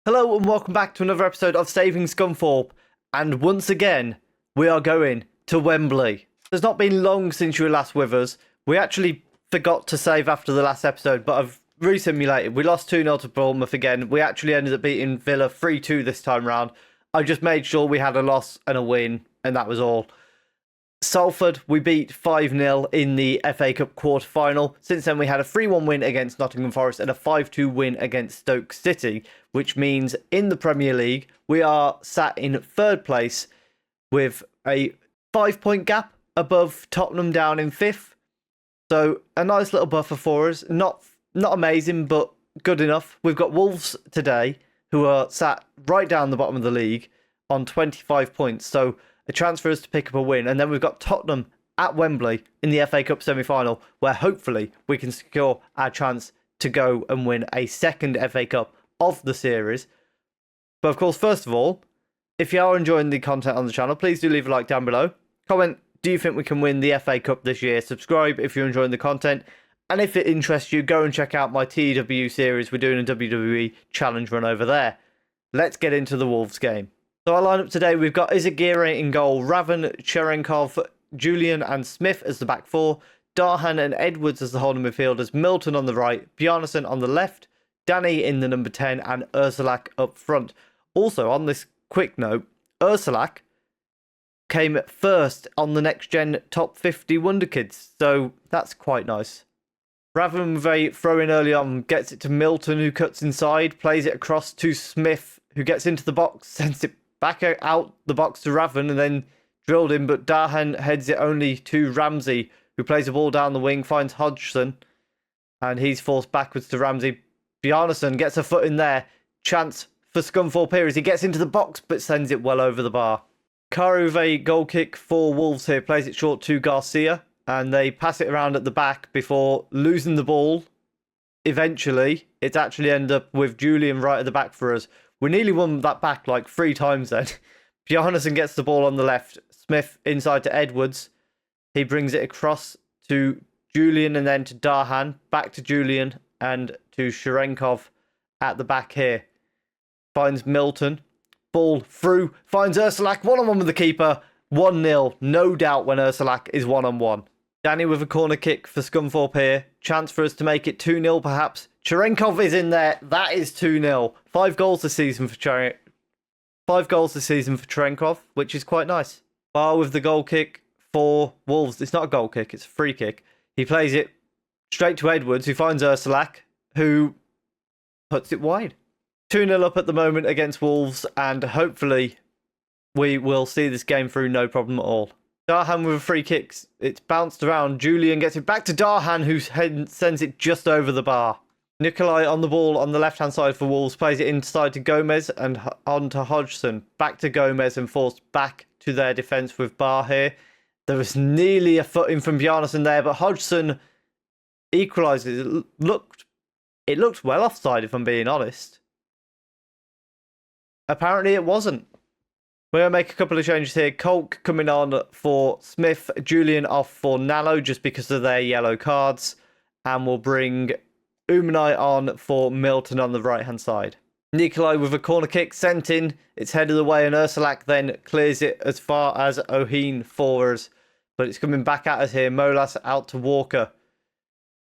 Hello and welcome back to another episode of Saving Scunthorpe, and once again we are going to Wembley. It's not been long since you were last with us. We actually forgot to save after the last episode, but I've resimulated. We lost 2-0 to Bournemouth again. We actually ended up beating Villa 3-2 this time round. I just made sure we had a loss and a win, and that was all. Salford, we beat 5-0 in the FA Cup quarter-final. Since then, we had a 3-1 win against Nottingham Forest and a 5-2 win against Stoke City, which means in the Premier League, we are sat in third place with a 5-point gap above Tottenham down in fifth. So a nice little buffer for us. Not amazing, but good enough. We've got Wolves today, who are sat right down the bottom of the league on 25 points. So a chance for us to pick up a win. And then we've got Tottenham at Wembley in the FA Cup semi-final, where hopefully we can secure our chance to go and win a second FA Cup of the series. But of course, first of all, if you are enjoying the content on the channel, please do leave a like down below. Comment, do you think we can win the FA Cup this year? Subscribe if you're enjoying the content. And if it interests you, go and check out my TW series. We're doing a WWE challenge run over there. Let's get into the Wolves game. So our lineup today, we've got Izagirre in goal, Raven, Cherenkov, Julian and Smith as the back four, Darhan and Edwards as the holding midfielders, Milton on the right, Bjarnason on the left, Danny in the number 10 and Ursulak up front. Also, on this quick note, Ursulak came first on the Next Gen Top 50 Wonder Kids, so that's quite nice. Raven with a throw in early on, gets it to Milton who cuts inside, plays it across to Smith who gets into the box, sends it back out the box to Raven and then drilled in, but Darhan heads it only to Ramsey, who plays the ball down the wing, finds Hodgson, and he's forced backwards to Ramsey. Bjarnason gets a foot in there. Chance for Scunthorpe here as he gets into the box, but sends it well over the bar. Karu with a goal kick for Wolves here, plays it short to Garcia, and they pass it around at the back before losing the ball. Eventually, it's actually ended up with Julian right at the back for us. We nearly won that back like 3 times then. Bjarnason gets the ball on the left. Smith inside to Edwards. He brings it across to Julian and then to Darhan. Back to Julian and to Cherenkov at the back here. Finds Milton. Ball through. Finds Ursulak. One-on-one with the keeper. 1-0. No doubt when Ursulak is one-on-one. Danny with a corner kick for Scunthorpe here. Chance for us to make it 2-0 perhaps. Cherenkov is in there. That is 2-0. 5 goals this season for Cherenkov, which is quite nice. Bar with the goal kick for Wolves. It's not a goal kick, it's a free kick. He plays it straight to Edwards, who finds Ursulak, who puts it wide. 2-0 up at the moment against Wolves, and hopefully we will see this game through no problem at all. Darhan with a free kick. It's bounced around. Julian gets it back to Darhan, who sends it just over the bar. Nikolai on the ball on the left-hand side for Wolves, plays it inside to Gomez and on to Hodgson. Back to Gomez and forced back to their defence with Bar here. There was nearly a foot in from Bjarnason there, but Hodgson equalises. It looked well offside, if I'm being honest. Apparently it wasn't. We're going to make a couple of changes here. Kolk coming on for Smith, Julian off for Nallo just because of their yellow cards. And we'll bring Umanai on for Milton on the right-hand side. Nikolai with a corner kick sent in. It's headed away and Ursulak then clears it as far as O'Heen for us. But it's coming back at us here. Molas out to Walker.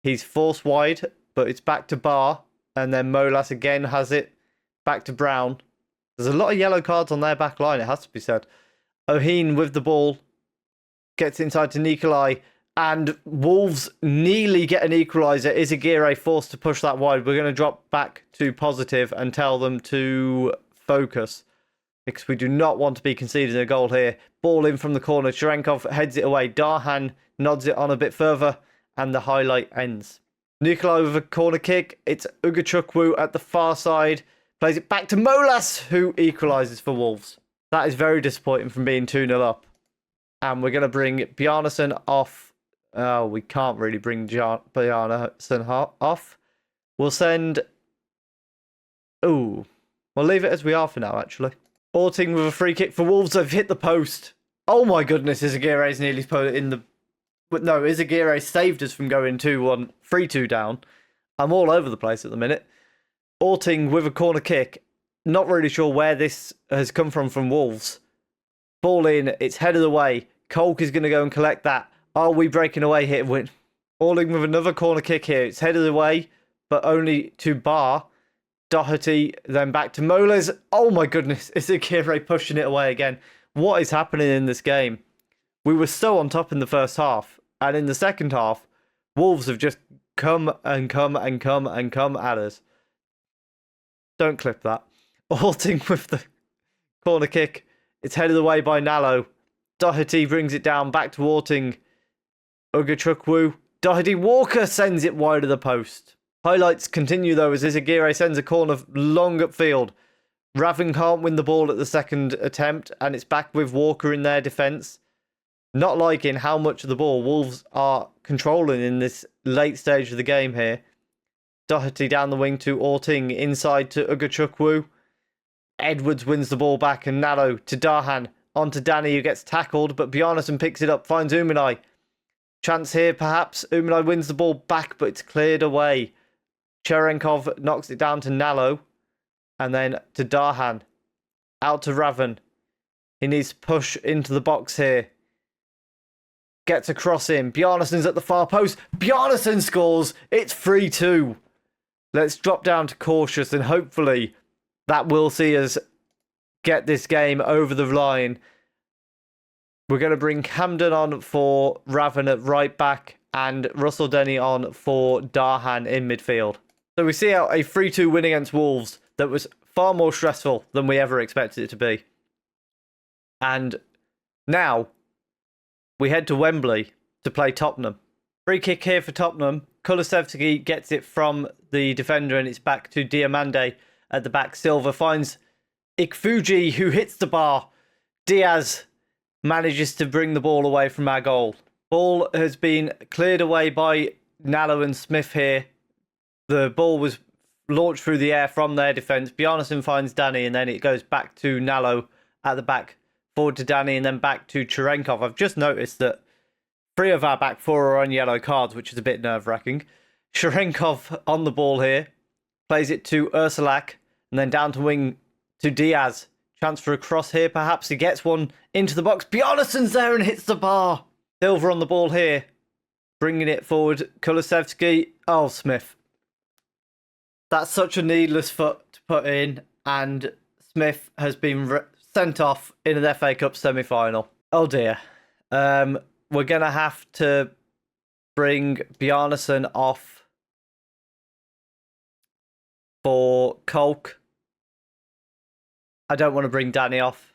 He's forced wide, but it's back to Bar. And then Molas again has it. Back to Brown. There's a lot of yellow cards on their back line, it has to be said. O'Heen with the ball. Gets inside to Nikolai. And Wolves nearly get an equaliser. Izagirre forced to push that wide. We're going to drop back to positive and tell them to focus, because we do not want to be conceding a goal here. Ball in from the corner. Cherenkov heads it away. Darhan nods it on a bit further, and the highlight ends. Nikolai with a corner kick. It's Ugachukwu at the far side. Plays it back to Molas, who equalises for Wolves. That is very disappointing from being 2-0 up. And we're going to bring Bjarnason off. Oh, we can't really bring Bjarnason off. We'll send... Ooh. We'll leave it as we are for now, actually. Orting with a free kick for Wolves. They've hit the post. Oh my goodness, Izagirre's nearly put it in the... But no, Izagirre saved us from going 2-1, 3-2 down. I'm all over the place at the minute. Orting with a corner kick. Not really sure where this has come from Wolves. Ball in, it's headed away. Kolk is going to go and collect that. Are we breaking away here? We're balling with another corner kick here. It's headed away, but only to Bar. Doherty, then back to Moles. Oh my goodness, it's Akire pushing it away again. What is happening in this game? We were so on top in the first half, and in the second half, Wolves have just come and come and come and come at us. Don't clip that. Halting with the corner kick. It's headed away by Nallo. Doherty brings it down back to Orting. Ugachukwu. Doherty Walker sends it wide of the post. Highlights continue though as Izagire sends a corner long upfield. Raven can't win the ball at the second attempt, and it's back with Walker in their defence. Not liking how much of the ball Wolves are controlling in this late stage of the game here. Doherty down the wing to Orting, inside to Ugachukwu. Edwards wins the ball back, and Nallo to Dahan. On to Danny, who gets tackled, but Bjarnason picks it up, finds Umanai. Chance here, perhaps. Umanai wins the ball back, but it's cleared away. Cherenkov knocks it down to Nallo, and then to Dahan. Out to Raven. He needs to push into the box here. Gets a cross in. Bjarnason's at the far post. Bjarnason scores. It's 3-2. Let's drop down to cautious, and hopefully that will see us get this game over the line. We're going to bring Camden on for Raven at right back and Russell Denny on for Dahan in midfield. So we see out a 3-2 win against Wolves that was far more stressful than we ever expected it to be. And now we head to Wembley to play Tottenham. Free kick here for Tottenham. Kulusevski gets it from the defender, and it's back to Diamande at the back. Silva finds Ikfuji, who hits the bar. Diaz manages to bring the ball away from our goal. Ball has been cleared away by Nallo and Smith here. The ball was launched through the air from their defence. Bjarnason finds Danny, and then it goes back to Nallo at the back. Forward to Danny, and then back to Cherenkov. I've just noticed that 3 of our back 4 are on yellow cards, which is a bit nerve-wracking. Cherenkov on the ball here. Plays it to Ursulak, and then down to wing to Diaz. Chance for a cross here, perhaps. He gets one into the box. Bjarnason's there and hits the bar. Silva on the ball here. Bringing it forward. Kulusevski. Oh, Smith. That's such a needless foot to put in. And Smith has been sent off in an FA Cup semi-final. Oh, dear. We're going to have to bring Bjarnason off for Kolk. I don't want to bring Danny off.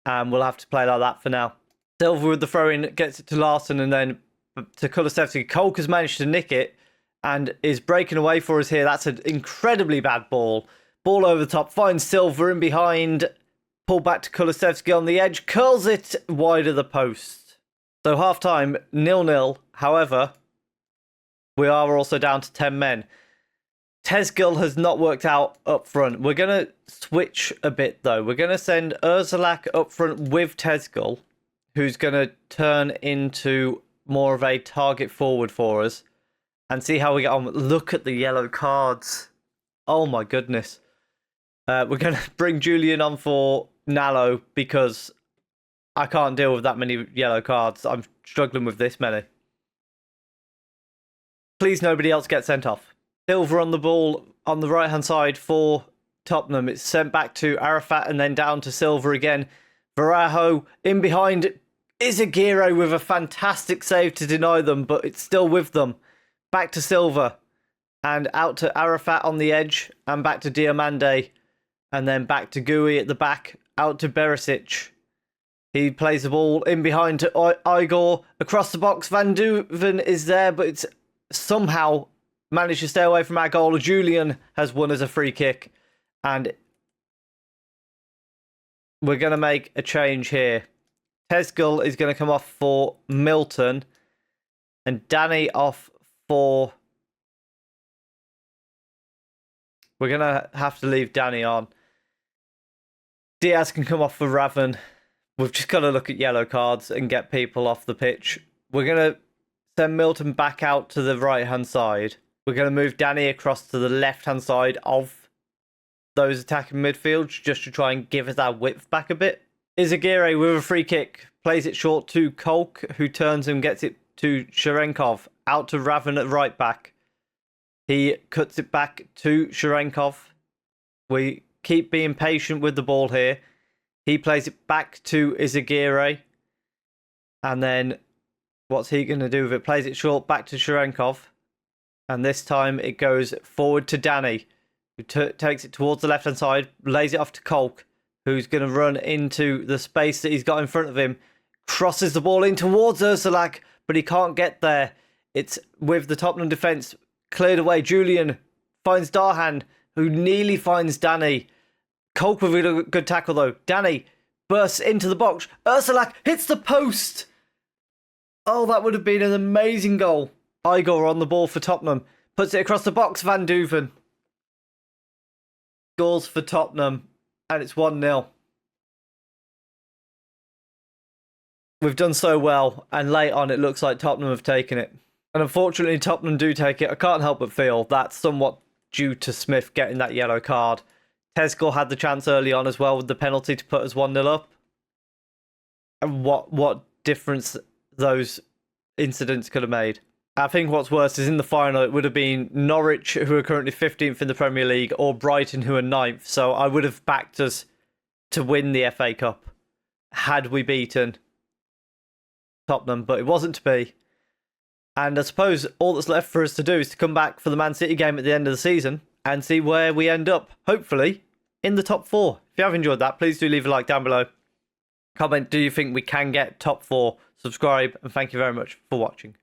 We'll have to play like that for now. Silva with the throw-in gets it to Larson and then to Kulusevski. Kolk has managed to nick it and is breaking away for us here. That's an incredibly bad ball. Ball over the top. Finds Silva in behind. Pull back to Kulusevski on the edge. Curls it wide of the post. So half-time, 0-0. However, we are also down to 10 men. Tezgil has not worked out up front. We're going to switch a bit, though. We're going to send Ursulak up front with Tezgil, who's going to turn into more of a target forward for us, and see how we get on. Look at the yellow cards. Oh, my goodness. We're going to bring Julian on for Nallo because I can't deal with that many yellow cards. I'm struggling with this many. Please, nobody else get sent off. Silva on the ball on the right-hand side for Tottenham. It's sent back to Arafat and then down to Silva again. Varajo in behind. Izagire with a fantastic save to deny them, but it's still with them. Back to Silva and out to Arafat on the edge and back to Diamande and then back to Gui at the back. Out to Berisic. He plays the ball in behind to Igor. Across the box, Van Duven is there, but it's somehow managed to stay away from our goal. Julian has won as a free kick. And we're going to make a change here. Tezgil is going to come off for Milton. And Danny off for... We're going to have to leave Danny on. Diaz can come off for Raven. We've just got to look at yellow cards and get people off the pitch. We're going to send Milton back out to the right-hand side. We're going to move Danny across to the left-hand side of those attacking midfields just to try and give us our width back a bit. Izagirre with a free kick plays it short to Kolk, who turns and gets it to Sharenkov, out to Raven at right back. He cuts it back to Sharenkov. We keep being patient with the ball here. He plays it back to Izagirre. And then what's he going to do with it? Plays it short back to Sharenkov. And this time it goes forward to Danny, who takes it towards the left-hand side, lays it off to Kolk, who's going to run into the space that he's got in front of him, crosses the ball in towards Ursulak, but he can't get there. It's with the Tottenham defence cleared away. Julian finds Darhan, who nearly finds Danny. Kolk with a good tackle, though. Danny bursts into the box. Ursulak hits the post. Oh, that would have been an amazing goal. Igor on the ball for Tottenham. Puts it across the box. Van Duven scores for Tottenham. And it's 1-0. We've done so well. And late on, it looks like Tottenham have taken it. And unfortunately, Tottenham do take it. I can't help but feel that's somewhat due to Smith getting that yellow card. Tezgor had the chance early on as well with the penalty to put us 1-0 up. And what difference those incidents could have made. I think what's worse is in the final, it would have been Norwich, who are currently 15th in the Premier League, or Brighton, who are 9th. So I would have backed us to win the FA Cup had we beaten Tottenham, but it wasn't to be. And I suppose all that's left for us to do is to come back for the Man City game at the end of the season and see where we end up, hopefully, in the top 4. If you have enjoyed that, please do leave a like down below. Comment, do you think we can get top 4? Subscribe, and thank you very much for watching.